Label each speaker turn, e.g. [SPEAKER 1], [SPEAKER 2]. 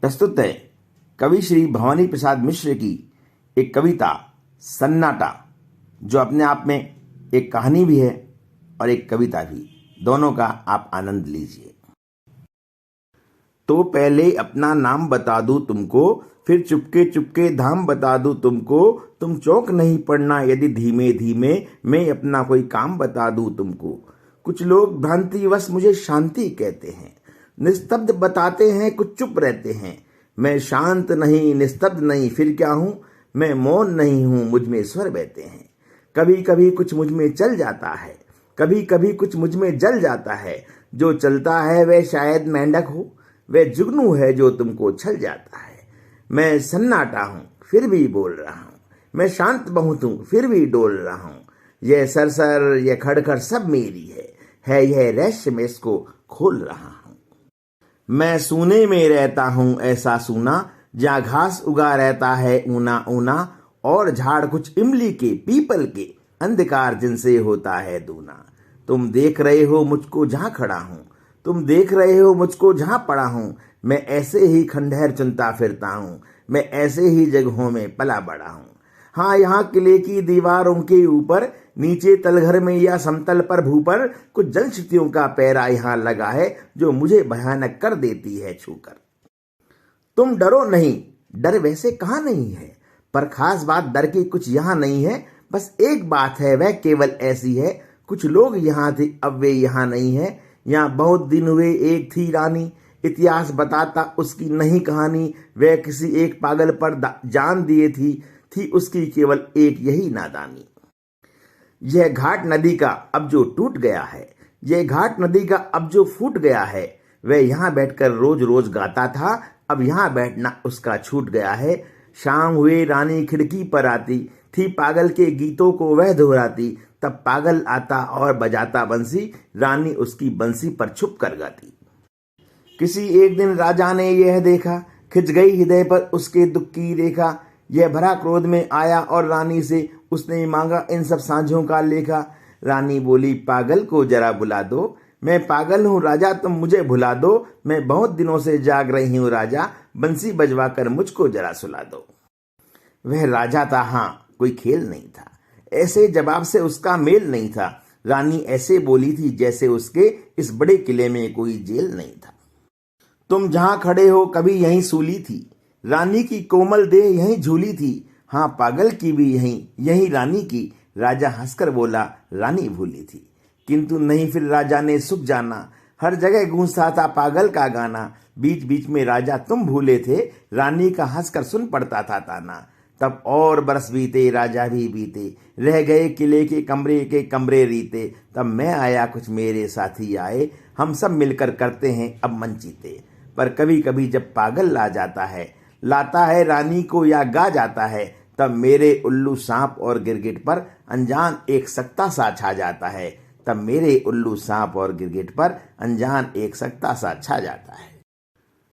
[SPEAKER 1] प्रस्तुत है कवि श्री भवानी प्रसाद मिश्र की एक कविता सन्नाटा, जो अपने आप में एक कहानी भी है और एक कविता भी। दोनों का आप आनंद लीजिए। तो पहले अपना नाम बता दूं तुमको, फिर चुपके चुपके धाम बता दूं तुमको। तुम चौंक नहीं पड़ना यदि धीमे धीमे मैं अपना कोई काम बता दूं तुमको। कुछ लोग भ्रांतिवश मुझे शांति कहते हैं, निस्तब्ध बताते हैं, कुछ चुप रहते हैं। मैं शांत नहीं, निस्तब्ध नहीं, फिर क्या हूं? मैं मौन नहीं हूं, मुझ में स्वर बहते हैं। कभी कभी कुछ मुझ में चल जाता है, कभी कभी कुछ मुझ में जल जाता है। जो चलता है वह शायद मेंढक हो, वह जुगनू है जो तुमको छल जाता है। मैं सन्नाटा हूं फिर भी बोल रहा हूं, मैं शांत बहुत हूं फिर भी डोल रहा हूं। यह सरसर, यह खड़खड़ सब मेरी है यह रहस्य मैं इसको खोल रहा हूं। मैं सूने में रहता हूं ऐसा सूना, जहां घास उगा रहता है ऊना ऊना। और झाड़ कुछ इमली के पीपल के, अंधकार जिनसे होता है दूना। तुम देख रहे हो मुझको जहां खड़ा हूं, तुम देख रहे हो मुझको जहां पड़ा हूं। मैं ऐसे ही खंडहर चुनता फिरता हूं, मैं ऐसे ही जगहों में पला बड़ा हूं। हाँ, यहाँ किले की दीवारों के ऊपर, नीचे तलघर में या समतल पर भूपर, कुछ जनश्रुतियों का पैरा यहाँ लगा है, जो मुझे भयानक कर देती है छूकर। तुम डरो नहीं, डर वैसे कहाँ नहीं है, पर खास बात डर की कुछ यहाँ नहीं है। बस एक बात है, वह केवल ऐसी है, कुछ लोग यहाँ थे अब वे यहाँ नहीं है। यहाँ बहुत दिन हुए एक थी रानी, इतिहास बताता उसकी नहीं कहानी। वह किसी एक पागल पर जान दिए थी उसकी केवल एक यही नादानी। यह घाट नदी का अब जो टूट गया है, यह घाट नदी का अब जो फूट गया है। वह यहाँ बैठकर रोज रोज गाता था, अब यहाँ बैठना उसका छूट गया है। शाम हुए रानी खिड़की पर आती थी, पागल के गीतों को वह दोहराती। तब पागल आता और बजाता बंसी, रानी उसकी बंसी पर छुप कर गाती। किसी एक दिन राजा ने यह देखा, खिंच गई हृदय पर उसके दुख की रेखा। यह भरा क्रोध में आया और रानी से उसने मांगा इन सब सांझों का लेखा। रानी बोली, पागल को जरा बुला दो, मैं पागल हूँ राजा, तुम मुझे भुला दो। मैं बहुत दिनों से जाग रही हूँ राजा, बंसी बजवा कर मुझको जरा सुला दो। वह राजा था, हाँ, कोई खेल नहीं था, ऐसे जवाब से उसका मेल नहीं था। रानी ऐसे बोली थी जैसे उसके इस बड़े किले में कोई जेल नहीं था। तुम जहां खड़े हो कभी यहीं सूली थी, रानी की कोमल देह यहीं झूली थी। हाँ, पागल की भी यहीं रानी की। राजा हंसकर बोला, रानी भूली थी। किंतु नहीं, फिर राजा ने सुख जाना, हर जगह गूंजता था पागल का गाना। बीच बीच में राजा तुम भूले थे, रानी का हंसकर सुन पड़ता था ताना। तब और बरस बीते, राजा भी बीते, रह गए किले के कमरे रीते। तब मैं आया, कुछ मेरे साथी आए, हम सब मिलकर करते हैं अब मन जीते। पर कभी कभी जब पागल ला जाता है, लाता है रानी को या गा जाता है, तब मेरे उल्लू सांप और गिरगिट पर अनजान एक सख्ता सा छा जाता है। तब मेरे उल्लू सांप और गिरगिट पर अनजान एक सख्ता सा छा जाता है।